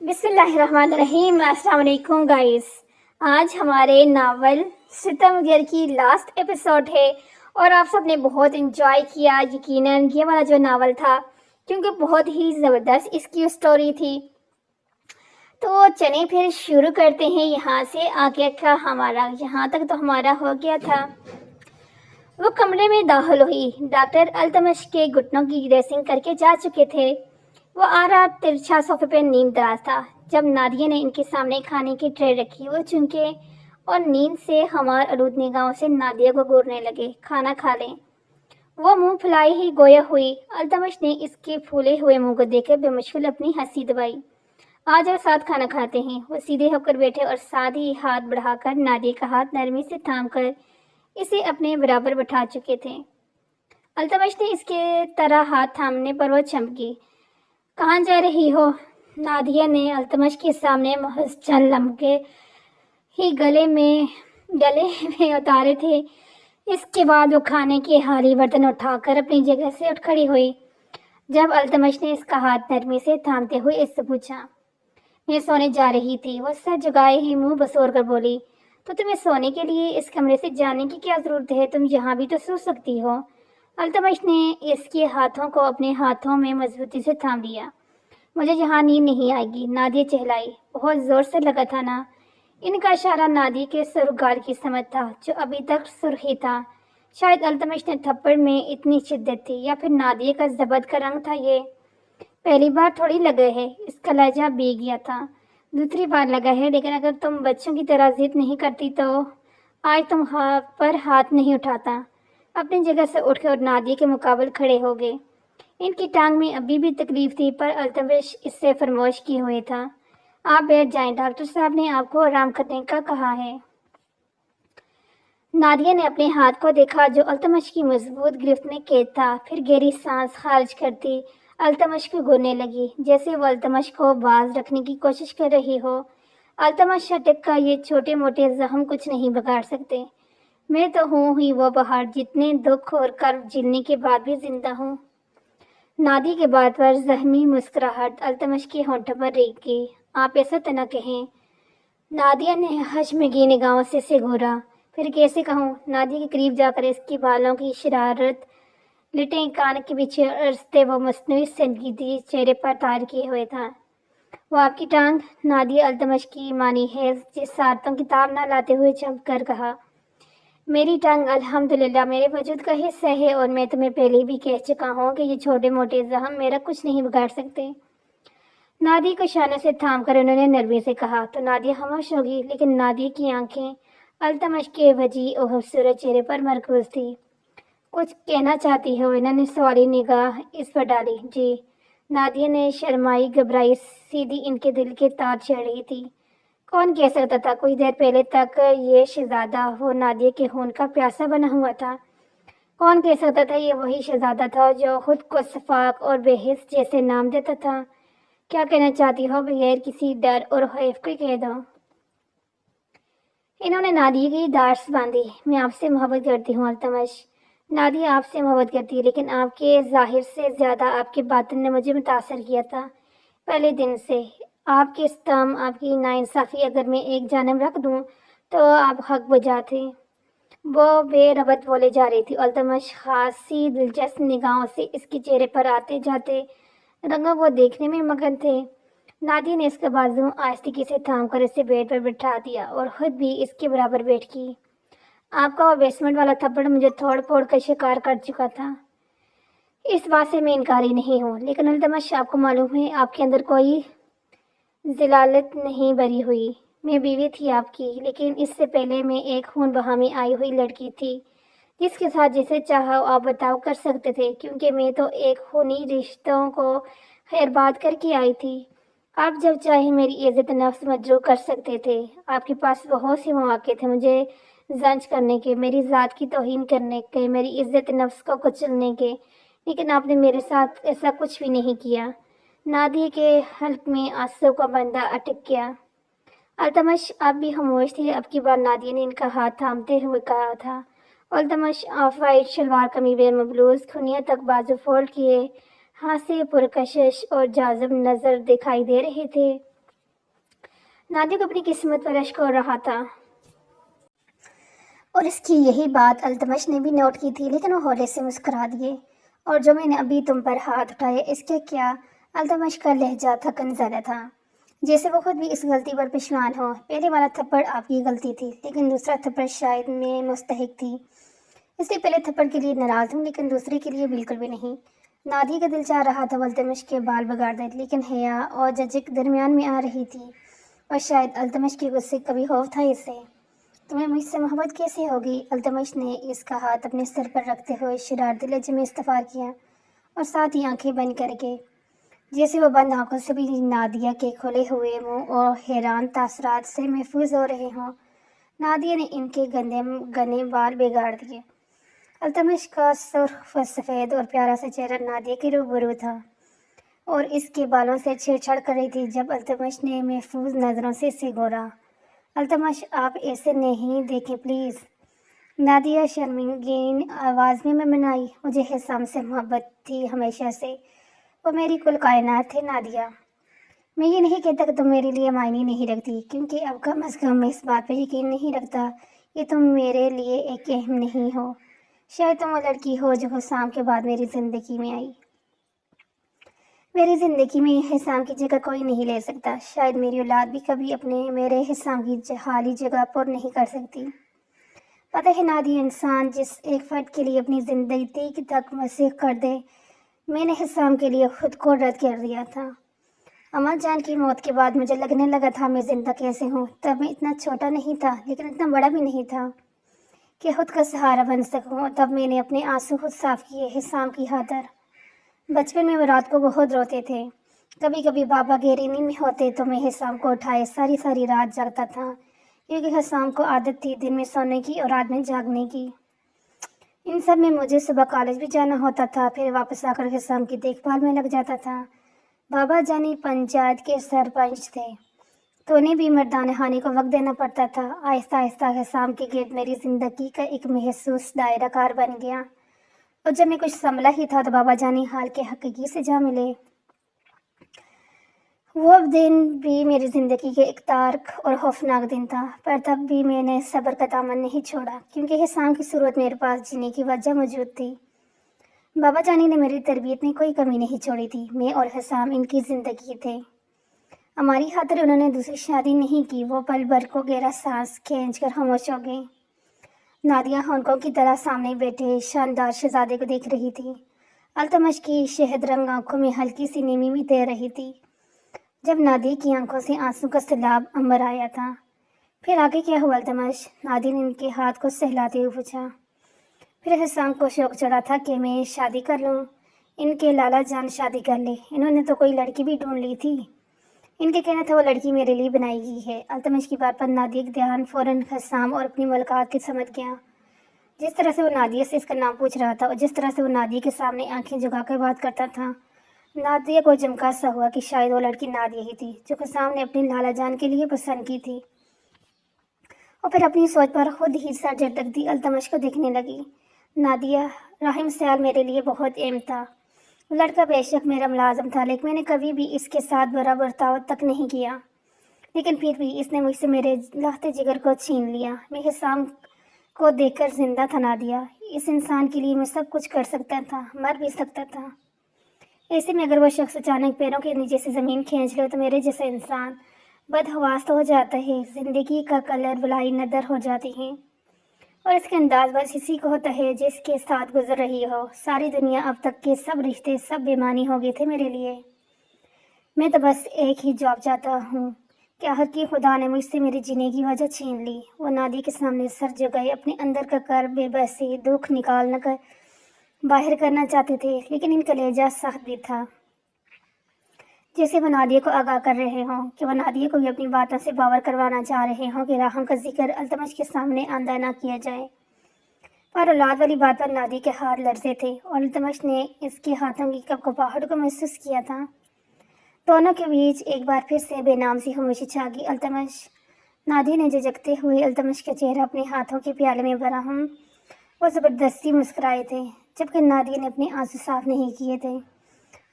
بسم اللہ الرحمن الرحیم۔ السلام علیکم گائز۔ آج ہمارے ناول ستم گر کی لاسٹ ایپیسوڈ ہے اور آپ سب نے بہت انجوائے کیا یقیناً یہ والا جو ناول تھا، کیونکہ بہت ہی زبردست اس کی سٹوری تھی۔ تو چلیں پھر شروع کرتے ہیں یہاں سے آگے کا ہمارا۔ یہاں تک تو ہمارا ہو گیا تھا۔ وہ کمرے میں داخل ہوئی۔ ڈاکٹر التمش کے گھٹنوں کی ڈریسنگ کر کے جا چکے تھے۔ وہ آرا ترچھا صوفے پہ نیند دراز تھا۔ جب نادیہ نے ان کے سامنے کھانے کی ٹرے رکھی، وہ چونکے اور نیند سے ہمار آلود نگاہوں سے نادیہ کو گورنے لگے۔ کھانا کھا لیں۔ وہ منہ پھلائے ہی گویا ہوئی۔ التمش نے اس کے پھولے ہوئے منہ کو دیکھ کر بے مشغول اپنی ہنسی دبائی۔ آج اور ساتھ کھانا کھاتے ہیں۔ وہ سیدھے ہو کر بیٹھے اور ساتھ ہی ہاتھ بڑھا کر نادیہ کا ہاتھ نرمی سے تھام کر اسے اپنے برابر بٹھا چکے تھے۔ التمش نے اس کے طرح ہاتھ تھامنے پر وہ چمکی۔ کہاں جا رہی ہو؟ نادیہ نے التمش کے سامنے محض چند لمحے ہی گلے میں اتارے تھے۔ اس کے بعد وہ کھانے کے ہاری برتن اٹھا کر اپنی جگہ سے اٹھ کھڑی ہوئی۔ جب التمش نے اس کا ہاتھ نرمی سے تھامتے ہوئے اس سے پوچھا، میں سونے جا رہی تھی، وہ سر جھکائے ہی منہ بسور کر بولی، تو تمہیں سونے کے لیے اس کمرے سے جانے کی کیا ضرورت ہے؟ تم یہاں بھی تو سو سکتی ہو۔ التمش نے اس کے ہاتھوں کو اپنے ہاتھوں میں مضبوطی سے تھام لیا۔ مجھے یہاں نیند نہیں آئے گی، نادیہ چہلائی۔ بہت زور سے لگا تھا نا؟ ان کا اشارہ نادیہ کے سرخ گال کی سمت تھا جو ابھی تک سرخ ہی تھا۔ شاید التمش نے تھپڑ میں اتنی شدت تھی یا پھر نادیہ کا ضبط کا رنگ تھا۔ یہ پہلی بار تھوڑی لگا ہے، اس کا لہجہ بھیگ گیا تھا۔ دوسری بار لگا ہے، لیکن اگر تم بچوں کی طرح ضد نہیں کرتی تو آج تم پر ہاتھ نہیں اٹھاتا۔ اپنی جگہ سے اٹھ کر نادیہ کے مقابل کھڑے ہو گئے۔ ان کی ٹانگ میں ابھی بھی تکلیف تھی، پر التمش اس سے فرموش کیے ہوئے تھا۔ آپ بیٹھ جائیں، ڈاکٹر صاحب نے آپ کو آرام کرنے کا کہا ہے۔ نادیہ نے اپنے ہاتھ کو دیکھا جو التمش کی مضبوط گرفت میں قید تھا، پھر گہری سانس خارج کرتی التمش کو گھورنے لگی، جیسے وہ التمش کو باز رکھنے کی کوشش کر رہی ہو۔ التمش اٹک کا یہ چھوٹے موٹے زخم کچھ نہیں بگاڑ سکتے۔ میں تو ہوں ہی وہ پہاڑ جتنے دکھ اور کرب جھیلنے کے بعد بھی زندہ ہوں۔ نادیہ کے بات پر زخمی مسکراہٹ التمش کے ہونٹوں پر ریگ گئی۔ آپ ایسا تو نہ کہیں۔ نادیہ نے حشمگی نگاہوں سے اسے گھورا۔ پھر کیسے کہوں؟ نادیہ کے قریب جا کر اس کے بالوں کی شرارت لٹیں کان کے پیچھے ارستے وہ مصنوعی سنجیدگی چہرے پر تار کیے ہوئے تھا۔ وہ آپ کی ٹانگ؟ نادیہ التمش کی مانی ہے جس سارتوں کتاب نہ لاتے ہوئے چمک کر کہا، میری ٹانگ الحمدللہ میرے وجود کا حصہ ہے، اور میں تمہیں پہلے بھی کہہ چکا ہوں کہ یہ چھوٹے موٹے زخم میرا کچھ نہیں بگاڑ سکتے۔ نادیہ کو شانوں سے تھام کر انہوں نے نرمی سے کہا تو نادیہ خاموش ہوگی، لیکن نادیہ کی آنکھیں التمش کے وجیح اور خوبصورت چہرے پر مرکوز تھی۔ کچھ کہنا چاہتی ہو؟ انہوں نے سوالی نگاہ اس پر ڈالی۔ جی، نادیہ نے شرمائی گھبرائی سیدھی ان کے دل کے تار چڑھ رہی تھی۔ کون کہہ سکتا تھا کچھ دیر پہلے تک یہ شہزادہ وہ نادیہ کے خون کا پیاسا بنا ہوا تھا؟ کون کہہ سکتا تھا یہ وہی شہزادہ تھا جو خود کو شفاق اور بے حس جیسے نام دیتا تھا؟ کیا کہنا چاہتی ہو؟ بغیر کسی ڈر اور خوف کے کہہ دو۔ انہوں نے نادیہ کی داڑھ باندھی۔ میں آپ سے محبت کرتی ہوں التمش۔ نادیہ آپ سے محبت کرتی ہے، لیکن آپ کے ظاہر سے زیادہ آپ کے باطن نے مجھے متاثر کیا تھا پہلے دن سے۔ آپ کے ستم، آپ کی ناانصافی اگر میں ایک جانب رکھ دوں تو آپ حق بجا تھے۔ وہ بے ربط بولے جا رہی تھی۔ التمش خاصی دلچسپ نگاہوں سے اس کے چہرے پر آتے جاتے رنگوں کو دیکھنے میں مگن تھے۔ نادیہ نے اس کا بازو آہستگی سے تھام کر اسے بیڈ پر بٹھا دیا اور خود بھی اس کے برابر بیٹھ گئی۔ آپ کا وہ بیسمنٹ والا تھپڑ مجھے توڑ پھوڑ کر شکار کر چکا تھا، اس بات سے میں انکاری نہیں ہوں، لیکن التمش آپ کو معلوم ہے آپ کے اندر کوئی ذلالت نہیں بھری ہوئی۔ میں بیوی تھی آپ کی، لیکن اس سے پہلے میں ایک خون بہا میں آئی ہوئی لڑکی تھی جس کے ساتھ جسے چاہا آپ بتاؤ کر سکتے تھے، کیونکہ میں تو ایک خونی رشتوں کو خیر بات کر کے آئی تھی۔ آپ جب چاہے میری عزت نفس مجروح کر سکتے تھے۔ آپ کے پاس بہت سے مواقع تھے مجھے زنج کرنے کے، میری ذات کی توہین کرنے کے، میری عزت نفس کو کچلنے کے، لیکن آپ نے میرے ساتھ ایسا کچھ بھی نہیں کیا۔ نادیہ کے حلق میں آنسو کا بندہ اٹک گیا۔ التمش آپ بھی خاموش تھے۔ اب کی بار نادیہ نے ان کا ہاتھ تھامتے ہوئے کہا تھا۔ التمش آف وائٹ شلوار کمی بے مبلوز کھنیوں تک بازو فولڈ کیے ہاتھ سے پرکشش اور جاذب نظر دکھائی دے رہے تھے۔ نادیہ کو اپنی قسمت پر اشک ہو رہا تھا، اور اس کی یہی بات التمش نے بھی نوٹ کی تھی، لیکن وہ ہولے سے مسکرا دیے۔ اور جو میں نے ابھی تم پر ہاتھ اٹھائے اس کے کیا؟ التمش کا لہجہ تھکن زدہ تھا، جیسے وہ خود بھی اس غلطی پر پشیمان ہو۔ پہلے والا تھپڑ آپ کی غلطی تھی، لیکن دوسرا تھپڑ شاید میں مستحق تھی، اس لیے پہلے تھپڑ کے لیے ناراض ہوں، لیکن دوسرے کے لیے بالکل بھی نہیں۔ نادیہ کا دل چاہ رہا تھا وہ التمش کے بال بگاڑ دے، لیکن حیا اور ججک درمیان میں آ رہی تھی، اور شاید التمش کے غصے کا بھی خوف تھا اسے۔ تمہیں مجھ سے محبت کیسے ہوگی؟ التمش نے اس کا ہاتھ اپنے سر پر رکھتے ہوئے شرارتی لہجے میں استفسار کیا، اور ساتھ ہی آنکھیں بند کر کے، جیسے وہ بند آنکھوں سے بھی نادیہ کے کھلے ہوئے منہ اور حیران تاثرات سے محفوظ ہو رہے ہوں۔ نادیہ نے ان کے گندے گنے بال بگاڑ دیے۔ التمش کا سرخ و سفید اور پیارا سا چہرہ نادیہ کے روبرو تھا، اور اس کے بالوں سے چھیڑ چھاڑ کر رہی تھی جب التمش نے محفوظ نظروں سے اسے گورا۔ التمش، آپ ایسے نہیں دیکھیں پلیز، نادیہ شرمگین آواز میں منائی۔ مجھے حسام سے محبت تھی ہمیشہ سے، وہ میری کل کائنات تھے نادیہ۔ میں یہ نہیں کہتا کہ تم میرے لیے معنی نہیں رکھتی، کیونکہ اب کم از کم میں اس بات پر یقین نہیں رکھتا کہ تم میرے لیے ایک اہم نہیں ہو۔ شاید تم وہ لڑکی ہو جو حسام کے بعد میری زندگی میں آئی۔ میری زندگی میں حسام کی جگہ کوئی نہیں لے سکتا، شاید میری اولاد بھی کبھی میرے حسام کی حالی جگہ پر نہیں کر سکتی۔ پتہ ہے نادیہ، انسان جس ایک فرد کے لیے اپنی زندگی تک مسخ کر دے، میں نے حسام کے لیے خود کو رد کر دیا تھا۔ اماں جان کی موت کے بعد مجھے لگنے لگا تھا میں زندہ کیسے ہوں۔ تب میں اتنا چھوٹا نہیں تھا، لیکن اتنا بڑا بھی نہیں تھا کہ خود کا سہارا بن سکوں۔ تب میں نے اپنے آنسو خود صاف کیے حسام کی خاطر۔ بچپن میں وہ رات کو بہت روتے تھے، کبھی کبھی بابا گہری نیند میں ہوتے تو میں حسام کو اٹھائے ساری ساری رات جاگتا تھا، کیونکہ حسام کو عادت تھی دن میں سونے کی اور رات میں جاگنے کی۔ ان سب میں مجھے صبح کالج بھی جانا ہوتا تھا، پھر واپس آ کر حسام کی دیکھ بھال میں لگ جاتا تھا۔ بابا جانی پنچایت کے سرپنچ تھے، تو انہیں بھی مردانہ خانے کو وقت دینا پڑتا تھا۔ آہستہ آہستہ حسام کے گرد میری زندگی کا ایک محسوس دائرہ کار بن گیا، اور جب میں کچھ سنبھلا ہی تھا تو بابا جانی حال کے حقیقی سے جا ملے۔ وہ دن بھی میری زندگی کے ایک تارک اور خوفناک دن تھا، پر تب بھی میں نے صبر کا دامن نہیں چھوڑا، کیونکہ حسام کی صورت میرے پاس جینے کی وجہ موجود تھی۔ بابا جانی نے میری تربیت میں کوئی کمی نہیں چھوڑی تھی، میں اور حسام ان کی زندگی تھے۔ ہماری خاطر انہوں نے دوسری شادی نہیں کی۔ وہ پل بھر کو گہرا سانس کھینچ کر خاموش ہو گئی۔ نادیہ ہانکوں کی طرح سامنے بیٹھے شاندار شہزادے کو دیکھ رہی تھی۔ التمش کی شہد رنگ آنکھوں میں ہلکی سی نیمی بھی تیر رہی تھی جب نادیہ کی آنکھوں سے آنسو کا سیلاب انبر آیا تھا۔ پھر آگے کیا ہوا التمش؟ نادیہ نے ان کے ہاتھ کو سہلاتے ہوئے پوچھا۔ پھر حسام کو شوق چڑھا تھا کہ میں شادی کر لوں، ان کے لالا جان شادی کر لے، انہوں نے تو کوئی لڑکی بھی ڈھونڈ لی تھی، ان کے کہنا تھا وہ لڑکی میرے لیے بنائی گئی ہے۔ التمش کی بات پر نادیہ کا دھیان فوراً حسام اور اپنی ملاقات کی سمجھ گیا۔ جس طرح سے وہ نادیہ سے اس کا نام پوچھ رہا تھا اور جس طرح سے وہ نادیہ کے سامنے آنکھیں جھکا کر بات کرتا تھا، نادیہ کو چمکا سا ہوا کہ شاید وہ لڑکی نادیہ ہی تھی جو حسام نے اپنی لالا جان کے لیے پسند کی تھی۔ اور پھر اپنی سوچ پر خود ہی سر جھٹکتی التمش کو دیکھنے لگی۔ نادیہ، راحم سیال میرے لیے بہت اہم تھا۔ وہ لڑکا بے شک میرا ملازم تھا، لیکن میں نے کبھی بھی اس کے ساتھ برا برتاؤ تک نہیں کیا، لیکن پھر بھی اس نے مجھ سے میرے لہتے جگر کو چھین لیا۔ میں حسام کو دیکھ کر زندہ تھا نادیہ، اس انسان کے لیے میں سب کچھ کر سکتا تھا، مر بھی سکتا تھا۔ ایسے میں اگر وہ شخص اچانک پیروں کے نیچے سے زمین کھینچ لے تو میرے جیسا انسان بدحواس تو ہو جاتا ہے، زندگی کا کلر بلائی ندر ہو جاتی ہے، اور اس کا انداز بس اسی کو ہوتا ہے جس کے ساتھ گزر رہی ہو۔ ساری دنیا اب تک کے سب رشتے سب بےمعنی ہو گئے تھے میرے لیے۔ میں تو بس ایک ہی جواب چاہتا ہوں کہ آخر کی خدا نے مجھ سے میری جینے کی وجہ چھین لی۔ وہ نادیہ کے سامنے سر جھکائے اپنے اندر کا کرب، بے بسی، دکھ نکالنا کر باہر کرنا چاہتے تھے، لیکن ان کا لہجہ سخت بھی تھا، جیسے وہ نادیہ کو آگاہ کر رہے ہوں کہ وہ نادیہ کو بھی اپنی باتوں سے باور کروانا چاہ رہے ہوں کہ راحم کا ذکر التمش کے سامنے آندہ نہ کیا جائے۔ پر اولاد والی بات پر نادیہ کے ہاتھ لرزے تھے اور التمش نے اس کے ہاتھوں کی کپکپاہٹ کو محسوس کیا تھا۔ دونوں کے بیچ ایک بار پھر سے بے نام سی خاموشی چھا گئی۔ التمش، نادیہ نے جھجکتے ہوئے التمش کا چہرہ اپنے ہاتھوں کے پیالے میں بھرا۔ وہ زبردستی مسکرائے تھے جبکہ نادیہ نے اپنے آنسو صاف نہیں کیے تھے۔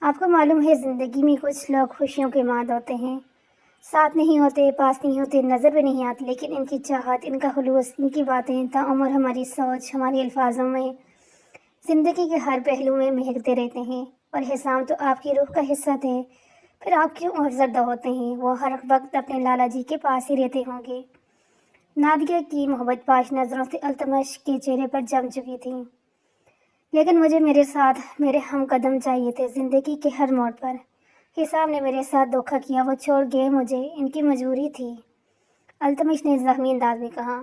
آپ کو معلوم ہے زندگی میں کچھ لوگ خوشیوں کے ماد ہوتے ہیں، ساتھ نہیں ہوتے، پاس نہیں ہوتے، نظر بھی نہیں آتے، لیکن ان کی چاہت، ان کا خلوص، ان کی باتیں تاعمر ہماری سوچ، ہمارے الفاظوں میں، زندگی کے ہر پہلو میں مہکتے رہتے ہیں۔ اور حسام تو آپ کی روح کا حصہ تھے، پھر آپ کیوں اور زردہ ہوتے ہیں؟ وہ ہر وقت اپنے لالا جی کے پاس ہی رہتے ہوں گے۔ نادیہ کی محبت پاش نظروں سے التمش کے چہرے پر جم چکی تھی۔ لیکن مجھے میرے ساتھ میرے ہم قدم چاہیے تھے زندگی کے ہر موڑ پر۔ حسام نے میرے ساتھ دھوکہ کیا، وہ چھوڑ گئے مجھے، ان کی مجبوری تھی۔ التمش نے زخمی انداز میں کہا۔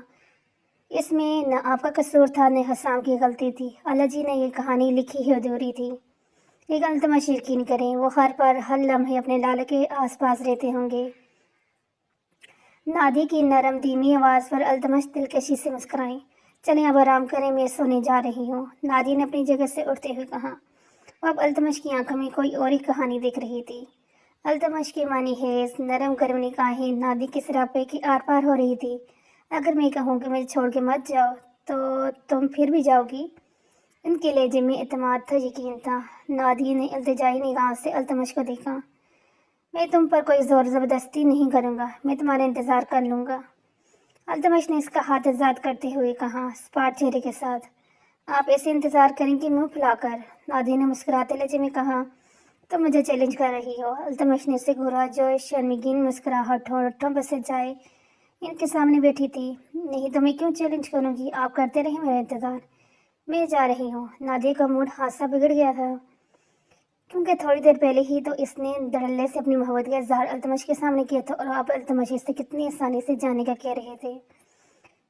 اس میں نہ آپ کا قصور تھا، نہ حسام کی غلطی تھی۔ اللہ جی نے یہ کہانی لکھی ہی ادھوری تھی۔ لیکن التمش یقین کریں، وہ ہر لمحے اپنے لالا کے آس پاس رہتے ہوں گے۔ نادی کی نرم دھیمی آواز پر التمش دلکشی سے مسکرائیں۔ چلیں اب آرام کریں، میں سونے جا رہی ہوں، نادی نے اپنی جگہ سے اٹھتے ہوئے کہا۔ اب التمش کی آنکھوں میں کوئی اور ہی کہانی دکھ رہی تھی۔ التمش کی مانی حیض نرم گرم نگاہیں نادی کے سراپے کی آر پار ہو رہی تھی۔ اگر میں کہوں کہ مجھے چھوڑ کے مت جاؤ تو تم پھر بھی جاؤ گی؟ ان کے لہجے میں اعتماد تھا، یقین تھا۔ نادی نے التجائی نگاہ سے التمش کو دیکھا۔ میں تم پر کوئی زور زبردستی نہیں کروں گا، میں تمہارا انتظار کر لوں گا، التمش نے اس کا ہاتھ آزاد کرتے ہوئے کہا، سپاٹ چہرے کے ساتھ۔ آپ ایسے انتظار کریں گے منہ پھلا کر؟ نادی نے مسکراتے لہجے میں کہا۔ تم مجھے چیلنج کر رہی ہو؟ التمش نے اسے گھورا، جو شرمگین مسکراہٹ ہونٹوں پر سجائے ان کے سامنے بیٹھی تھی۔ نہیں تو میں کیوں چیلنج کروں گی؟ آپ کرتے رہیں میرا انتظار، میں جا رہی ہوں۔ نادیہ کا موڈ خاصا بگڑ گیا تھا، کیونکہ تھوڑی دیر پہلے ہی تو اس نے دھڑلے سے اپنی محبت کا اظہار التمش کے سامنے کیا تھا، اور اب التمش اس سے کتنی آسانی سے جانے کا کہہ رہے تھے۔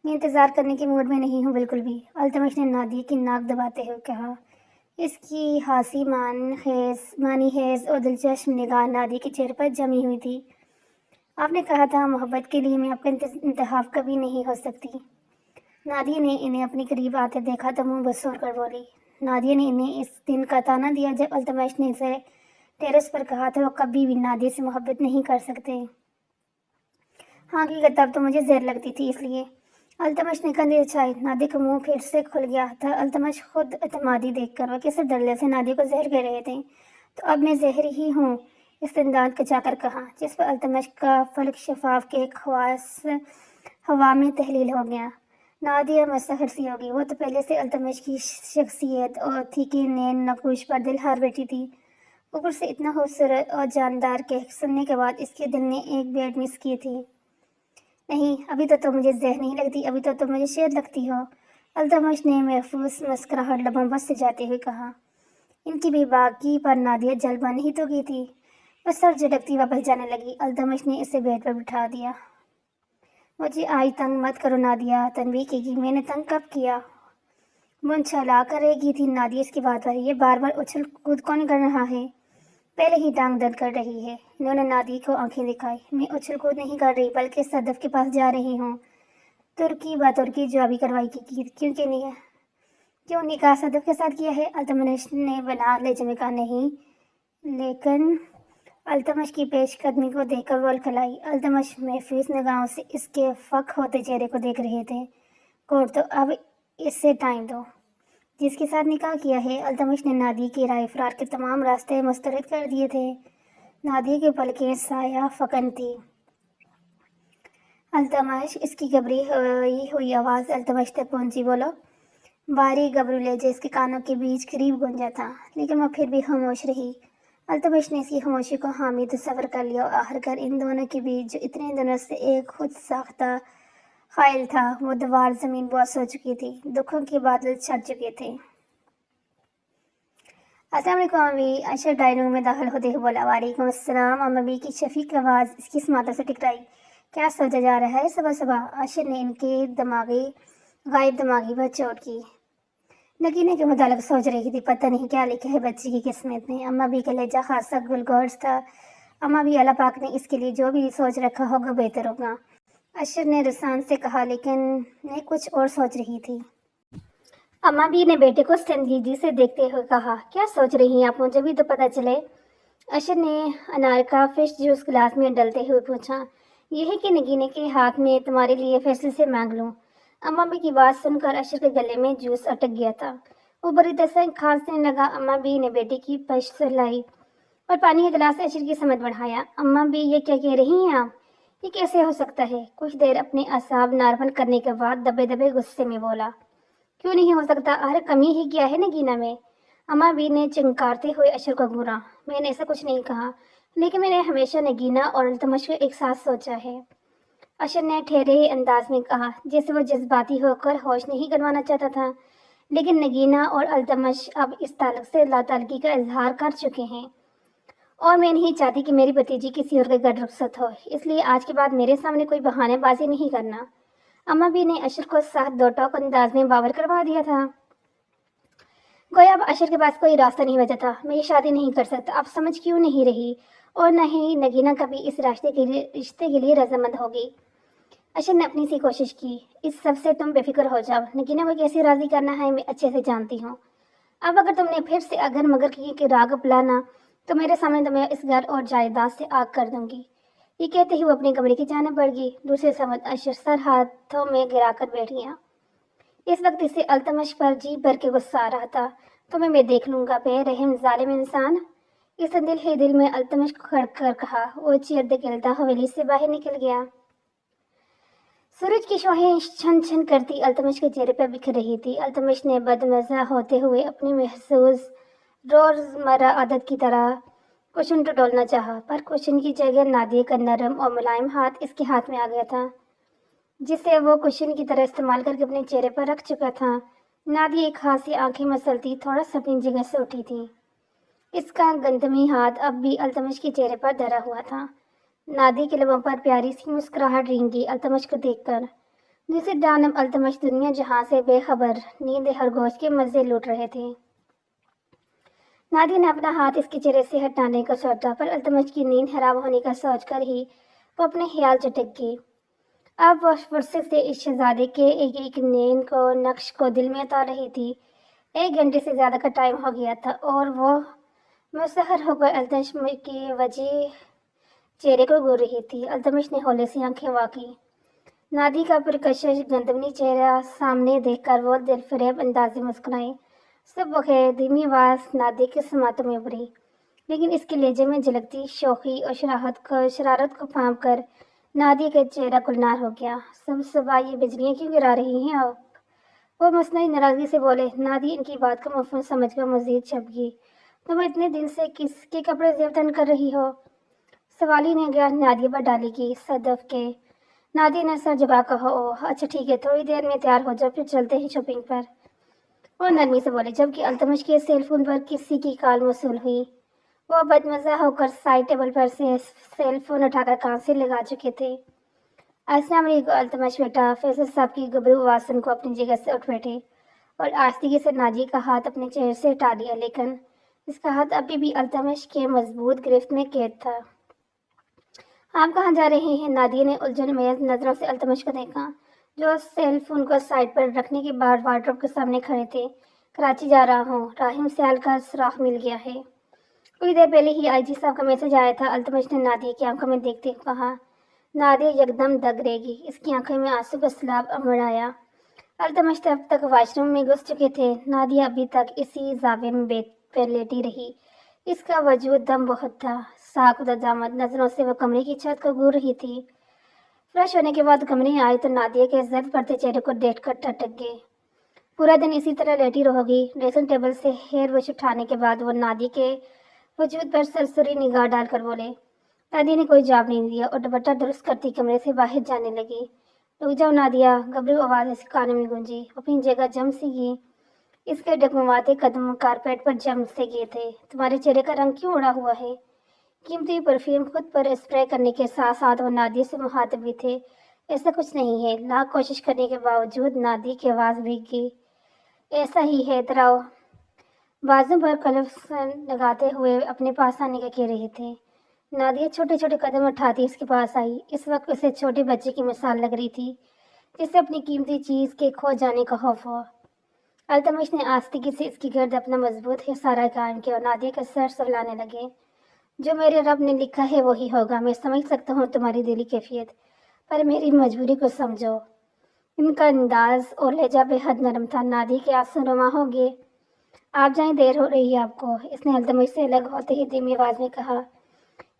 میں انتظار کرنے کے موڈ میں نہیں ہوں بالکل بھی، التمش نے نادیہ کی ناک دباتے ہوئے کہا۔ اس کی ہانسی مانی حیض اور دلچسپ نگاہ نادیہ کے چہرے پر جمی ہوئی تھی۔ آپ نے کہا تھا محبت کے لیے میں آپ کا انتخاب کبھی نہیں ہو سکتی۔ نادیہ نے انہیں اپنے قریب آتے دیکھا تو منہ بسور کر بولی۔ نادیہ نے انہیں اس دن کا تانا دیا جب التمش نے اسے ٹیرس پر کہا تھا وہ کبھی بھی نادیہ سے محبت نہیں کر سکتے۔ ہاں کی تب تو مجھے زہر لگتی تھی، اس لیے۔ التمش نے کندھے اچھائے۔ نادیہ کا منہ پھر سے کھل گیا تھا۔ التمش خود اعتمادی دیکھ کر وہ کیسے دھڑلے سے نادیہ کو زہر کہہ رہے تھے۔ تو اب میں زہر ہی ہوں، استنداد کچا کر کہا، جس پر التمش کا فلک شفاف کے ایک خواص ہوا میں تحلیل ہو گیا۔ نادیہ مستغرب سی ہوگی، وہ تو پہلے سے التمش کی شخصیت اور تھی کہ نین نقوش پر دل ہار بیٹھی تھی، اوپر سے اتنا خوبصورت اور جاندار کہ سننے کے بعد اس کے دل نے ایک بیٹ مس کی تھی۔ نہیں، ابھی تو تم مجھے زہر نہیں لگتی، ابھی تو تم مجھے شیر لگتی ہو، التمش نے محفوظ مسکراہٹ لبوں پر سجاتے ہوئے کہا۔ ان کی بے باکی پر نادیہ جل بن ہی تو گئی تھی، بس سر جھٹکتی واپس جانے لگی۔ التمش نے اسے بیڈ پر بٹھا دیا۔ مجھے آج تنگ مت کرو نادیہ، تنبیہ کی گئی۔ میں نے تنگ کب کیا؟ منچھلا کر رہ گئی تھی نادیہ اس کی بات پر۔ یہ بار بار اچھل کود کون کر رہا ہے؟ پہلے ہی ٹانگ درد کر رہی ہے۔ انہوں نے نادیہ کو آنکھیں دکھائی۔ میں اچھل کود نہیں کر رہی، بلکہ صدف کے پاس جا رہی ہوں۔ ترکی بترکی جوابی کارروائی کی۔ کیوں نکاح صدف کے ساتھ کیا ہے؟ التمش نے بنا لہجے میں کہا۔ نہیں، لیکن التمش کی پیش قدمی کو دیکھ کر وہ الکھلائی۔ التمش محفوظ نگاہوں سے اس کے فک ہوتے چہرے کو دیکھ رہے تھے۔ کوٹ تو اب اس سے ٹائم دو۔ جس کے ساتھ نکاح کیا ہے؟ التمش نے نادیہ کی رائے فرار کے تمام راستے مسترد کر دیے تھے۔ نادیہ کی پلکیں سایہ فکن تھی۔ التمش، اس کی گھبری ہوئی آواز التمش تک پہنچی۔ بولو۔ باریک گبرو لہجے اس کے کانوں کے بیچ قریب گونجا تھا، لیکن وہ پھر بھی خاموش رہی۔ التمش نے اس کی خاموشی کو حامی تصور کر لیا، اور آخرکار ان دونوں کے بیچ جو اتنے دنوں سے ایک خود ساختہ خیال تھا، وہ دیوار زمین بوس ہو چکی تھی، دکھوں کے بادل چھٹ چکے تھے۔ السلام علیکم امی، اشر ڈائننگ روم میں داخل ہوتے ہوئے بولا۔ وعلیکم السلام۔ امی کی شفیق آواز اس کی سماعتوں سے ٹکرائی۔ کیا سوچا جا رہا ہے صبح صبح؟ اشر نے ان کے غائب دماغی پر چوٹ کی۔ نگینے کے متعلق سوچ رہی تھی، پتہ نہیں کیا لکھا ہے بچی کی قسمت میں۔ اما بھی کا لہجہ خاصا گلگوش تھا۔ اما بھی اللہ پاک نے اس کے لیے جو بھی سوچ رکھا ہوگا بہتر ہوگا، اشر نے رسان سے کہا، لیکن میں کچھ اور سوچ رہی تھی۔ اما بھی نے بیٹے کو سنجیدگی سے دیکھتے ہوئے کہا، کیا سوچ رہی ہیں آپ؟ مجھے بھی تو پتہ چلے۔ اشر نے انار کا فریش جوس گلاس میں ڈلتے ہوئے پوچھا۔ یہ ہے کہ نگینے کے ہاتھ میں تمہارے لیے فیصلے سے مانگ لوں؟ اما بھی کی بات سن کر اشر کے گلے میں جوس اٹک گیا تھا، وہ بری طرح کھانسنے لگا۔ اما بھی نے بیٹے کی پشت سہلائی۔ اور پانی کے گلاس سے اشر کی سمت بڑھایا۔ اماں بھی یہ کیا کہہ رہی ہیں آپ؟ یہ کیسے ہو سکتا ہے؟ کچھ دیر اپنے اعصاب نارمل کرنے کے بعد دبے دبے غصے میں بولا، کیوں نہیں ہو سکتا؟ ہر کمی ہی کیا ہے نگینا میں؟ اماں بھی نے چنکارتے ہوئے اشر کو گھورا۔ میں نے ایسا کچھ نہیں کہا، لیکن میں نے ہمیشہ نگینا اور التمش کو ایک ساتھ سوچا ہے، اشر نے ٹھہرے انداز میں کہا، جیسے وہ جذباتی ہو کر ہوش نہیں گنوانا چاہتا تھا۔ لیکن نگینا اور التمش اب اس تعلق سے لا تعلقی کا اظہار کر چکے ہیں، اور میں نہیں چاہتی کہ میری بھتیجی کسی اور کے گھر رخصت ہو، اس لیے آج کے بعد میرے سامنے کوئی بہانے بازی نہیں کرنا۔ اماں بھی نے اشر کو سخت دو ٹوک انداز میں باور کروا دیا تھا، گویا اب اشر کے پاس کوئی راستہ نہیں بچا تھا۔ میں یہ شادی نہیں کر سکتا، اب سمجھ کیوں نہیں رہی، اور نہ ہی نگینا کبھی اس رشتے کے لیے رضامند ہوگی۔ اشر نے اپنی سی کوشش کی، اس سب سے تم بے فکر ہو جاؤ، نگینا کو کیسے راضی کرنا ہے میں اچھے سے جانتی ہوں۔ اب اگر تم نے پھر سے اگر مگر کی کہ راگ اپلانا تو میرے سامنے تمہیں اس گھر اور جائیداد سے آگ کر دوں گی۔ یہ کہتے ہی وہ اپنے کمرے کی جانب بڑھ گئی۔ دوسرے سمت اشر سر ہاتھوں میں گرا کر بیٹھ گیا۔ اس وقت اسے التمش پر جی بھر کے غصہ آ رہا تھا۔ تمہیں میں دیکھ لوں گا بے رحم ظالم انسان، اس دل ہی دل میں التمش کو کھڑ کر کہا۔ وہ چیر دھکیلتا حویلی سے باہر نکل گیا۔ سورج کی شعاعیں چھن چھن کرتی التمش کے چہرے پر بکھر رہی تھی۔ التمش نے بدمزہ ہوتے ہوئے اپنی محسوس روزمرہ عادت کی طرح کشن ڈولنا چاہا، پر کشن کی جگہ نادیہ کا نرم اور ملائم ہاتھ اس کے ہاتھ میں آ گیا تھا، جسے وہ کشن کی طرح استعمال کر کے اپنے چہرے پر رکھ چکا تھا۔ نادیہ ایک ہاتھ سے آنکھیں مسلتی تھوڑا سا اپنی جگہ سے اٹھی تھی۔ اس کا گندمی ہاتھ اب بھی التمش کے چہرے پر دھرا ہوا تھا۔ نادی کے لبوں پر پیاری سی مسکراہٹ رینگی التمش کو دیکھ کر۔ دوسری جانب التمش دنیا جہاں سے بے خبر نیند خرگوش کے مزے لوٹ رہے تھے۔ نادی نے اپنا ہاتھ اس کے چہرے سے ہٹانے کا سوچا، پر التمش کی نیند حرام ہونے کا سوچ کر ہی وہ اپنے خیال چٹک گئی۔ اب وہ فرصت سے اس شہزادے کے ایک ایک نیند کو نقش کو دل میں اتار رہی تھی۔ 1 گھنٹے سے زیادہ کا ٹائم ہو گیا تھا اور وہ مسحر ہو کر التمش کے وجہ چہرے کو گھور رہی تھی۔ التمش نے ہولے سے آنکھیں واقعی نادی کا پرکشش گندمنی چہرہ سامنے دیکھ کر وہ دل فریب انداز میں مسکرائی۔ سب بخیر، دھیمی آواز نادی کے سماعتوں میں ابھری، لیکن اس کے لہجے میں جھلکتی شوخی اور شرارت کو پھانپ کر نادی کا چہرہ گلنار ہو گیا۔ سب صبح یہ بجلیاں کیوں گرا رہی ہیں آپ؟ وہ مصنوعی ناراضگی سے بولے۔ نادی ان کی بات کو مفہوم سمجھ کر مزید چھپ گئی۔ تم اتنے دن سے کس کے کپڑے زیب تن کر رہی ہو؟ سوالی نے گیا نادیہ پر ڈالی کی صدف کے۔ نادیہ نے سر جھکا کہا، اوہ اچھا ٹھیک ہے، تھوڑی دیر میں تیار ہو جاؤ، پھر چلتے ہیں شاپنگ پر۔ وہ نرمی سے بولے، جبکہ التمش کے سیل فون پر کسی کی کال موصول ہوئی۔ وہ بدمزہ ہو کر سائڈ ٹیبل پر سے سیل فون اٹھا کر کان سے لگا چکے تھے۔ السلام علیکم التمش بیٹا۔ فیصل صاحب کی گبرو آواز سن کو اپنی جگہ سے اٹھ بیٹھے اور آہستگی سے نادیہ کا ہاتھ اپنے چہرے سے ہٹا لیا، لیکن اس کا ہاتھ ابھی بھی التمش کے مضبوط گرفت میں قید تھا۔ آپ کہاں جا رہے ہیں؟ نادیہ نے الجھن میز نظروں سے التمش کو دیکھا، جو سیل فون کو سائڈ پر رکھنے کے بعد وارڈروب کے سامنے کھڑے تھے۔ کراچی جا رہا ہوں، راہم سیال کا سراغ مل گیا ہے۔ کچھ دیر پہلے ہی آئی جی صاحب کا میسج آیا تھا، التمش نے نادیہ کی آنکھوں میں دیکھتے ہوئے کہا۔ نادیہ یکدم دگ رہ گئی، اس کی آنکھوں میں آنسو کا سیلاب امڑ آیا۔ التمش تب تک واش روم میں گھس چکے تھے۔ نادیہ ابھی تک اسی زاویے میں بیڈ پر لیٹی رہی، اس کا وجود دم بہت تھا۔ ساکھ دامت نظروں سے وہ کمرے کی چھت کو گھور رہی تھی۔ فریش ہونے کے بعد کمرے آئی تو نادیہ کے زرد پڑتے چہرے کو دیکھ کر ٹھٹک گئی۔ پورا دن اسی طرح لیٹی رہو گی؟ ڈریسنگ ٹیبل سے ہیئر واش اٹھانے کے بعد وہ نادیہ کے وجود پر سرسری نگاہ ڈال کر بولے۔ نادیہ نے کوئی جواب نہیں دیا اور دوپٹہ درست کرتی کمرے سے باہر جانے لگی۔ رک جاؤ نادیہ، گبرو آواز اس کانوں میں گونجی۔ اپنی جگہ جم سی گئی، اس کے ڈگمگاتے قدم کارپیٹ پر جم سے گئے تھے۔ تمہارے چہرے کا رنگ کیوں اڑا ہوا ہے؟ قیمتی پرفیوم خود پر اسپرے کرنے کے ساتھ ساتھ وہ نادیہ سے مخاطب بھی تھے۔ ایسا کچھ نہیں ہے۔ لاکھ کوشش کرنے کے باوجود نادیہ کی آواز بھیگ گئی۔ ایسا ہی ہے، دراؤ بازو پر کلفس لگاتے ہوئے اپنے پاس آنے کا کہہ رہے تھے۔ نادیہ چھوٹے چھوٹے قدم اٹھاتی اس کے پاس آئی۔ اس وقت اسے چھوٹے بچے کی مثال لگ رہی تھی، جسے اپنی قیمتی چیز کے کھو جانے کا خوف ہو۔ التمش نے آستگی سے اس کی گرد اپنا مضبوط حصارہ قائم کیا اور نادیہ کا سر سہلانے لگے۔ جو میرے رب نے لکھا ہے وہی ہوگا۔ میں سمجھ سکتا ہوں تمہاری دلی کیفیت، پر میری مجبوری کو سمجھو۔ ان کا انداز اور لہجہ بے حد نرم تھا۔ نادیہ کے آنسو رواں ہو گئے۔ آپ جائیں، دیر ہو رہی ہے آپ کو، اس نے التمش سے الگ ہوتے ہی دھیمی آواز میں کہا۔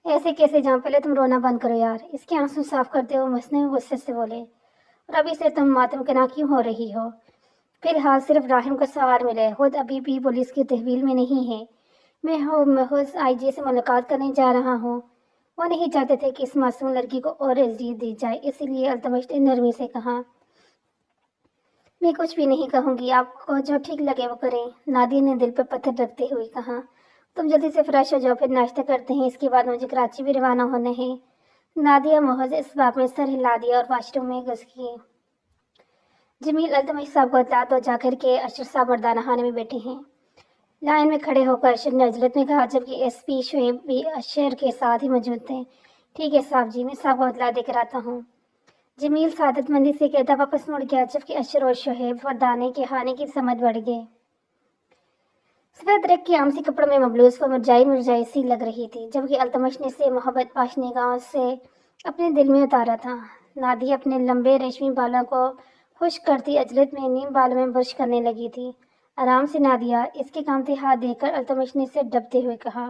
ایسے کیسے جاؤں؟ پہلے تم رونا بند کرو یار، اس کے آنسو صاف کرتے ہوئے مسنے غصے سے بولے۔ اور ابھی سے تم ماتم کنا کیوں ہو رہی ہو؟ فی الحال صرف راہم کا سوار ملے، خود ابھی بھی پولیس کی تحویل میں نہیں ہے۔ میں محض آئی جی سے ملاقات کرنے جا رہا ہوں۔ وہ نہیں چاہتے تھے کہ اس معصوم لڑکی کو اور اذیت دی جائے، اسی لیے التمش نے نرمی سے کہا۔ میں کچھ بھی نہیں کہوں گی، آپ کو جو ٹھیک لگے وہ کریں، نادیہ نے دل پر پتھر رکھتے ہوئے کہا۔ تم جلدی سے فریش ہو جاؤ، پھر ناشتہ کرتے ہیں، اس کے بعد مجھے کراچی بھی روانہ ہونا ہے۔ نادیہ محض اس بات میں سر ہلا دیا اور واش روم میں گھس گئی۔ جمیل التمش صاحب کو اطلاع دو جا کر کے اشر صاحب مردانہ خانے میں بیٹھے ہیں۔ لائن میں کھڑے ہو کر اشر نے عجلت میں کہا، جبکہ ایس پی شعیب بھی اشر کے ساتھ ہی موجود تھے۔ ٹھیک ہے صاحب جی، میں صاحب کو اطلاع دے کر آتا ہوں۔ جمیل سعادت مندی سے کہتا واپس مڑ گیا، جبکہ اشر اور شعیب مردانے کے خانے کی سمت بڑھ گئے۔ سفید رنگ کے آمسی کپڑوں میں مبلوس وہ مرجائی سی لگ رہی تھی، جبکہ التمش نے سے محبت پاش نگاہوں سے اپنے دل میں اتارا تھا۔ نادیہ اپنے لمبے ریشمی بالوں کو خشک کرتی عجلت میں نیم بالوں میں برش کرنے لگی تھی۔ آرام سے نادیہ، اس کے کامتے ہاتھ دیکھ کر التمش نے سر ڈبتے ہوئے کہا۔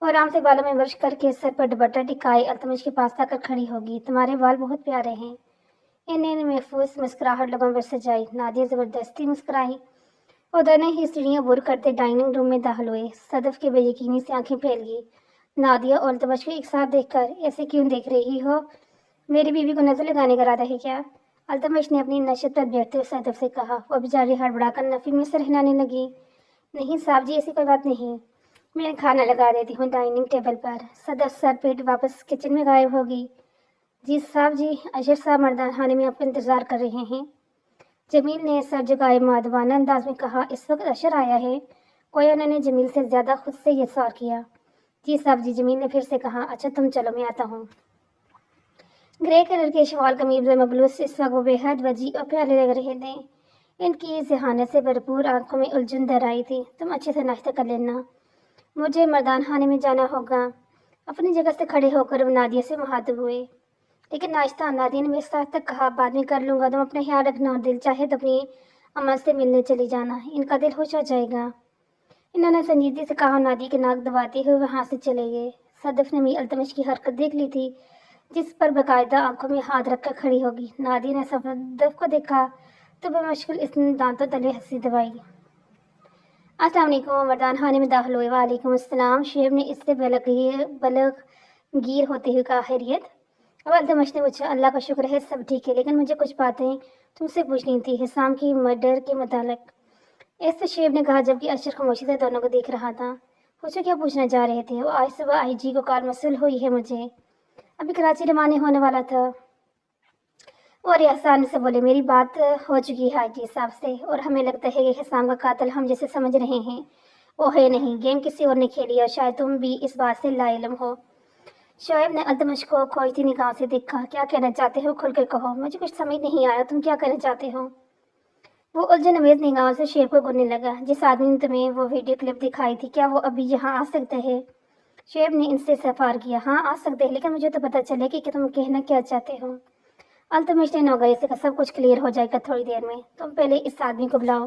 وہ آرام سے بالوں میں برش کر کے سر پر دوپٹہ ٹکائے التمش کے پاس آ کر کھڑی ہوگی۔ تمہارے بال بہت پیارے ہیں۔ انہیں نے محفوظ مسکراہٹ لبوں پر سجائی۔ نادیہ زبردستی مسکرائی اور دونوں ہی سیڑھیاں عبور کرتے ڈائننگ روم میں داخل ہوئے۔ صدف کے بے یقینی سے آنکھیں پھیل گئی۔ نادیہ اور التمش کو ایک ساتھ دیکھ کر ایسے کیوں دیکھ رہی ہو؟ میری بیوی کو نظر لگانے کا ارادہ ہے کیا؟ التمش نے اپنی نشت پر بیٹھتے ہوئے صدف سے کہا۔ وہ بیچاری ہڑبڑا کر نفی میں سر ہلانے لگی۔ نہیں صاحب جی، ایسی کوئی بات نہیں، میں کھانا لگا دیتی ہوں ڈائننگ ٹیبل پر۔ صدف سر پیٹ واپس کچن میں غائب ہوگی۔ جی صاحب جی، اشر صاحب مردانہ خانے میں آپ کا انتظار کر رہے ہیں۔ جمیل نے سر جھکائے مادبانہ انداز میں کہا۔ اس وقت اشر آیا ہے؟ کوئی انہوں نے جمیل سے زیادہ خود سے یہ سوال کیا۔ جی صاحب جی، جمیل نے پھر سے کہا۔ اچھا تم چلو، میں آتا ہوں۔ گرے کلر کے شوال قمیض میں مبلوس اس وقت وہ بے حد وجیح اور پیارے لگ رہے تھے۔ ان کی ذہانت سے بھرپور آنکھوں میں الجھن در آئی تھی۔ تم اچھے سے ناشتہ کر لینا، مجھے مردان خانے میں جانا ہوگا۔ اپنی جگہ سے کھڑے ہو کر وہ نادیہ سے مخاطب ہوئے۔ لیکن ناشتہ، نادیہ نے میرے ساتھ تک کہا، بعد میں کر لوں گا، تم اپنا خیال رکھنا اور دل چاہے تو اپنی اماں سے ملنے چلی جانا، ان کا دل خوش ہو جائے گا۔ انہوں نے سنجیدگی سے کہا۔ نادیہ کے ناک دباتے ہوئے وہاں سے چلے گئے۔ صدف نے بھی التمش کی حرکت دیکھ لی تھی، جس پر باقاعدہ آنکھوں میں ہاتھ رکھ کر کھڑی ہوگی۔ نادیہ نے صدف کو دیکھا تو بمشکل اس نے دانتوں تلے ہنسی دبائی۔ السلام علیکم، وہ مردان خانے میں داخل ہوئے۔ وعلیکم السلام، شعیب نے اس سے بلغ گیر ہوتے ہوئے کہا۔ خیریت؟ اب التمش نے پوچھا۔ اللہ کا شکر ہے سب ٹھیک ہے، لیکن مجھے کچھ باتیں تم سے پوچھنی تھی حسام کی مرڈر کے متعلق۔ اس سے شعیب نے کہا، جبکہ اشر خاموشی سے دونوں کو دیکھ رہا تھا۔ پوچھو کیا پوچھنا چاہ رہے تھے؟ وہ آج صبح آئی جی کو کال موصول ہوئی ہے مجھے، ابھی کراچی روانہ ہونے والا تھا۔ اور احسان سے بولے، میری بات ہو چکی ہے آئی جی صاحب سے، اور ہمیں لگتا ہے کہ حسام کا قاتل ہم جیسے سمجھ رہے ہیں وہ ہے نہیں، گیم کسی اور نے کھیلی اور شاید تم بھی اس بات سے لا علم ہو۔ شعیب نے التمش کو کھوجتی نگاہوں سے دیکھا۔ کیا کہنا چاہتے ہو؟ کھل کر کہو، مجھے کچھ سمجھ نہیں آیا، تم کیا کہنا چاہتے ہو؟ وہ الجھن امیز نگاہوں سے شعیب کو گھورنے لگا۔ جس آدمی نے تمہیں وہ ویڈیو کلپ دکھائی تھی، کیا وہ ابھی یہاں آ سکتا ہے؟ شعیب نے ان سے استفسار کیا۔ ہاں آ سکتے ہیں، لیکن مجھے تو پتہ چلے کہ تم کہنا کیا چاہتے ہو۔ التمش نے نوگری سے کہا، سب کچھ کلیئر ہو جائے گا تھوڑی دیر میں، تم پہلے اس آدمی کو بلاؤ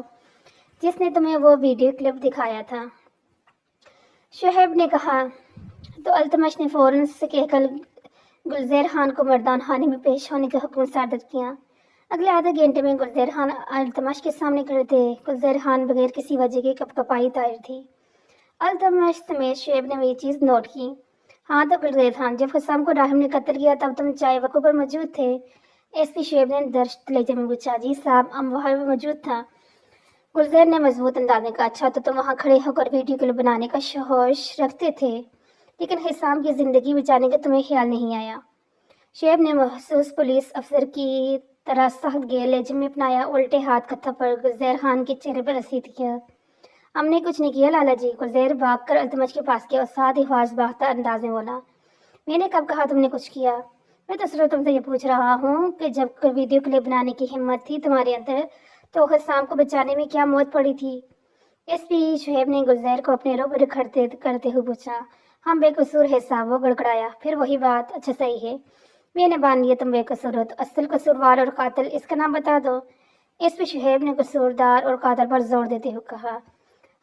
جس نے تمہیں وہ ویڈیو کلپ دکھایا تھا، شعیب نے کہا۔ تو التمش نے فوراً سے کہہ کر گلزیر خان کو مردان خانے میں پیش ہونے کا حکم صادر کیا۔ اگلے آدھے گھنٹے میں گلزیر خان التمش کے سامنے کھڑے تھے۔ گلزیر خان بغیر کسی وجہ کے کپکپائی طائر تھی۔ التمش سمیت شعیب نے یہ چیز نوٹ کی۔ ہاں تو گلزیر خان، جب حسام کو راہم نے قتل کیا تب تم چائے وقوع پر موجود تھے؟ ایس پی شعیب نے درشت لہجے میں پوچھا۔ جی صاحب، ہم وہاں موجود تھا، گلزیر نے مضبوط انداز میں کہا۔ اچھا، تو تم وہاں کھڑے ہو کر ویڈیو کلپ بنانے کا ہوش رکھتے تھے، لیکن حسام کی زندگی بچانے کا تمہیں خیال نہیں آیا؟ شعیب نے محسوس پولیس افسر کی طرح سخت گیر لہجے میں اپنایا الٹے ہاتھ کتھا پر گلزیر خان کے چہرے پر رسید کیا۔ ہم نے کچھ نہیں کیا لالا جی، گلزیر بھاگ کر التمش کے پاس گیا اور ساتھ ہی خواص باختہ انداز میں بولا۔ میں نے کب کہا تم نے کچھ کیا؟ میں تو صرف تم سے یہ پوچھ رہا ہوں کہ جب ویڈیو کلپ بنانے کی ہمت تھی تمہارے اندر تو حسام کو بچانے میں کیا موت پڑی تھی؟ ایس پی شعیب نے گلزیر کو اپنے روبرو کرتے ہوئے پوچھا۔ ہم بے قصور ہے صاحب، وہ گڑگڑایا۔ پھر وہی بات، اچھا صحیح ہے، میں نے مان لیا تم بے قصور ہو، تو اصل قصوروار اور قاتل اس کا نام بتا دو۔ ایس پی شعیب نے قصوردار اور قاتل پر زور دیتے ہوئے کہا۔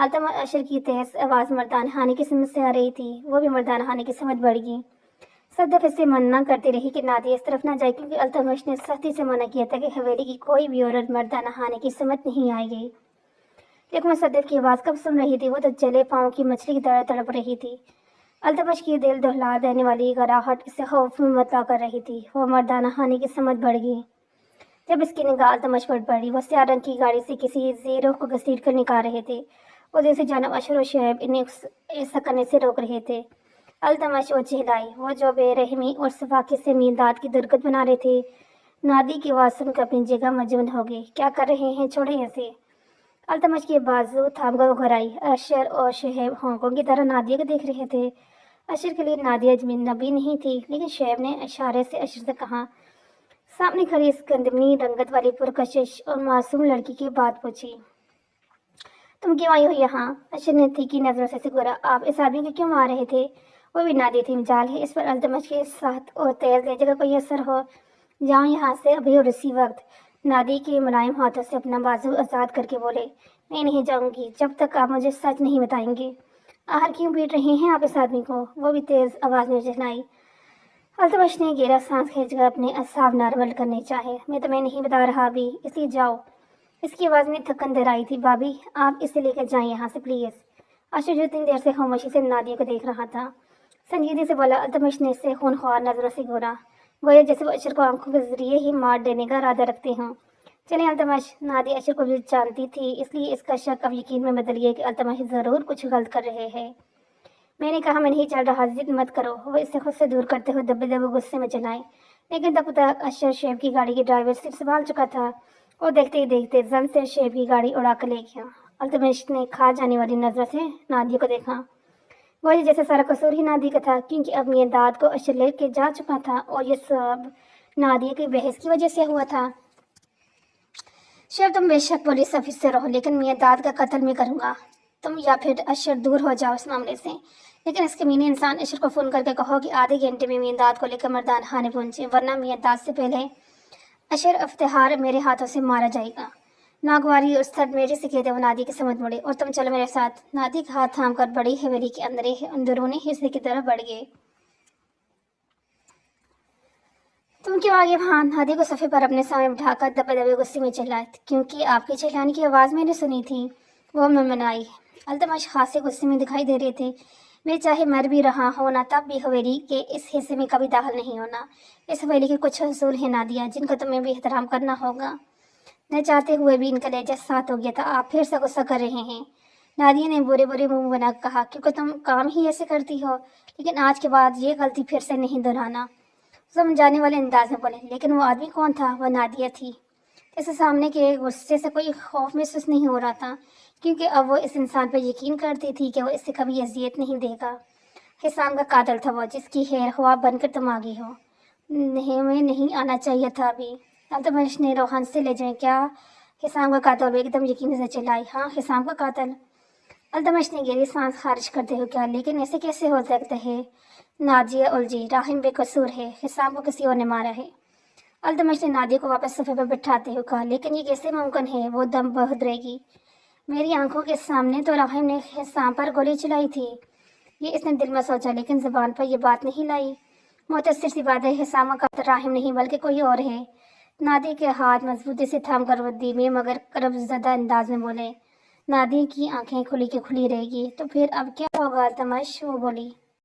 التمش اشر کی تیز آواز مردان خانے کی سمت سے آ رہی تھی، وہ بھی مردان خانے کی سمت بڑھ گئی۔ صدف اس سے منع کرتی رہی کہ نادیہ اس طرف نہ جائے، کیونکہ التمش نے سختی سے منع کیا تھا کہ حویلی کی کوئی بھی عورت مردانہ خانے کی سمت نہیں آئے گی۔ لیکن وہ صدف کی آواز کب سن رہی تھی، وہ تو جلے پاؤں کی مچھلی کی طرح تڑپ رہی تھی۔ التمش کی دل دہلا دینے والی گراہٹ اسے خوف میں مبتلا کر رہی تھی۔ وہ مردانہ خانے کی سمت بڑھ گئی۔ جب اس کی نگاہ التمش پر پڑی، وہ سیاہ رنگ کی گاڑی سے کسی زیرو کو گھسیٹ کر نکال رہے تھے اور دوسری جانب اشر و شعیب انہیں ایسا کرنے سے روک رہے تھے۔ التمش وہ چہلائی، وہ جو بے رحمی اور صفاقت سے مینداد کی درگت بنا رہے تھے۔ نادی کی آواز سن کر اپنی جگہ مجنون ہو گئی۔ کیا کر رہے ہیں، چھوڑیں اسے۔ التمش کے بازو تھام کر گھرائی۔ اشر اور شعیب ہانکوں کی طرح نادیہ کو دیکھ رہے تھے۔ اشر کے لیے نادیہ اجنبی نہیں تھی، لیکن شعیب نے اشارے سے اشر سے کہا۔ سامنے کھڑی اس گندمنی رنگت والی پرکشش اور معصوم لڑکی کی بات پوچھی۔ تم کیوں آئی ہو یہاں؟ اشر نے تیکھی نظروں سے گھورا۔ آپ اس آدمی کو کیوں مار رہے تھے؟ وہ بھی نادیہ تھی، مجال ہے اس پر التمش کے سخت اور تیز لہجے کا کوئی اثر ہو۔ جاؤ یہاں سے ابھی اور اسی وقت۔ نادیہ کے ملائم ہاتھوں سے اپنا بازو آزاد کر کے بولے۔ میں نہیں جاؤں گی جب تک آپ مجھے سچ نہیں بتائیں گے۔ آخر کیوں پیٹ رہے ہیں آپ اس آدمی کو؟ وہ بھی تیز آواز میں چہلائی۔ التمش نے گہرا سانس کھینچ کر اپنے اعصاب نارمل کرنے چاہے۔ میں تمہیں نہیں بتا رہا ابھی، اس لیے جاؤ۔ اس کی آواز میں تھکن دہرائی تھی۔ بھابھی آپ اسے لے کر جائیں یہاں سے پلیز۔ اشر جو اتنی دیر سے خاموشی سے نادیہ کو دیکھ رہا تھا، سنجیدگی سے بولا۔ التمش نے اسے خونخوار نظروں سے گھورا، گویا جیسے وہ اشر کو آنکھوں کے ذریعے ہی مار دینے کا ارادہ رکھتے ہوں۔ چلیں التمش۔ نادیہ اشر کو بھی جانتی تھی، اس لیے اس کا شک اب یقین میں بدل گیا کہ التمش ضرور کچھ غلط کر رہے ہیں۔ میں نے کہا میں نہیں چل رہا، ضد مت کرو۔ وہ اسے خود سے دور کرتے ہوئے دبے دبے غصے میں چلائے، لیکن تب تک اشر شعیب کی گاڑی کی ڈرائیور سیٹ سنبھال چکا تھا۔ وہ دیکھتے ہی دیکھتے زن سے شعیب کی گاڑی اڑا کر لے گیا۔ التمش نے کھا جانے والی نظروں سے نادیہ کو دیکھا، وہی جیسے سارا قصور ہی نادیہ کا تھا، کیونکہ اب مینداد کو اشر لے کے جا چکا تھا اور یہ سب نادیہ کی بحث کی وجہ سے ہوا تھا۔ شعیب تم بے شک پولیس آفس سے رہو، لیکن مینداد کا قتل میں کروں گا۔ تم یا پھر اشر دور ہو جاؤ اس معاملے سے، لیکن اس کمینے انسان اشر کو فون کر کے کہو کہ آدھے گھنٹے میں مینداد کو لے کر مردان خانے پہنچے، ورنہ مینداد سے پہلے اشر افتخار میرے ہاتھوں سے مارا جائے گا۔ ناگواری اور استد میرے سے کہتے وہ نادیہ کی سمت مڑے، اور تم چلو میرے ساتھ۔ نادیہ کا ہاتھ تھام کر بڑی حویلی کے اندرونی حصے کی طرف بڑھ گئے۔ تم کیوں آگے وہاں؟ نادیہ کو صفحے پر اپنے سامنے بٹھا کر دبے دبے غصے میں چلائے۔ کیونکہ آپ کے چہلانے کی آواز میں نے سنی تھی، وہ منمنائی۔ التمش خاصے غصے میں دکھائی دے رہے تھے۔ میں چاہے مر بھی رہا ہونا تب بھی حویلی کے اس حصے میں کبھی داخل نہیں ہونا۔ اس حویلی کے کچھ اصول ہیں نادیہ، جن کا تمہیں بھی احترام کرنا ہوگا۔ نہ چاہتے ہوئے بھی ان کا لہجہ ساتھ ہو گیا تھا۔ آپ پھر سے غصہ کر رہے ہیں، نادیہ نے برے برے منہ بنا کہا، کیونکہ تم کام ہی ایسے کرتی ہو، لیکن آج کے بعد یہ غلطی پھر سے نہیں دہرانا۔ سمجھانے والے انداز میں بولے۔ لیکن وہ آدمی کون تھا؟ وہ نادیہ تھی، جسے سامنے کے غصے سے کوئی خوف محسوس نہیں ہو رہا تھا، کیونکہ اب وہ اس انسان پر یقین کرتی تھی کہ وہ اس سے کبھی اذیت نہیں دے گا۔ حسام کا قاتل تھا وہ، جس کی خیر خواہ بن کر تم آگی ہو۔ میں نہیں آنا چاہیے تھا ابھی۔ التمش نے روحان سے لے جائیں۔ کیا حسام کا قاتل؟ ایک دم یقین سے چلائی۔ ہاں حسام کا قاتل۔ التمش نے گہری سانس خارج کرتے ہوئے کہا، لیکن ایسے کیسے ہو سکتا ہے؟ نادیہ الجھی، راحم بے قصور ہے، حسام کو کسی اور نے مارا ہے۔ التمش نے نادیہ کو واپس صفحے پر بٹھاتے ہوئے کہا، لیکن یہ کیسے ممکن ہے؟ وہ دم بہت رہے گی۔ میری آنکھوں کے سامنے تو راحم نے حسام پر گولی چلائی تھی۔ یہ اس نے دل میں سوچا، لیکن زبان پر یہ بات نہیں لائی۔ متاثر سی بات ہے، حسام کا قاتل راحم نہیں بلکہ کوئی اور ہے۔ نادیہ کے ہاتھ مضبوطی سے تھام کر وہ دھیمے مگر کرب زدہ انداز میں بولے۔ نادیہ کی آنکھیں کھلی کی کھلی رہ گی۔ تو پھر اب کیا ہوگا التمش؟ وہ بولی۔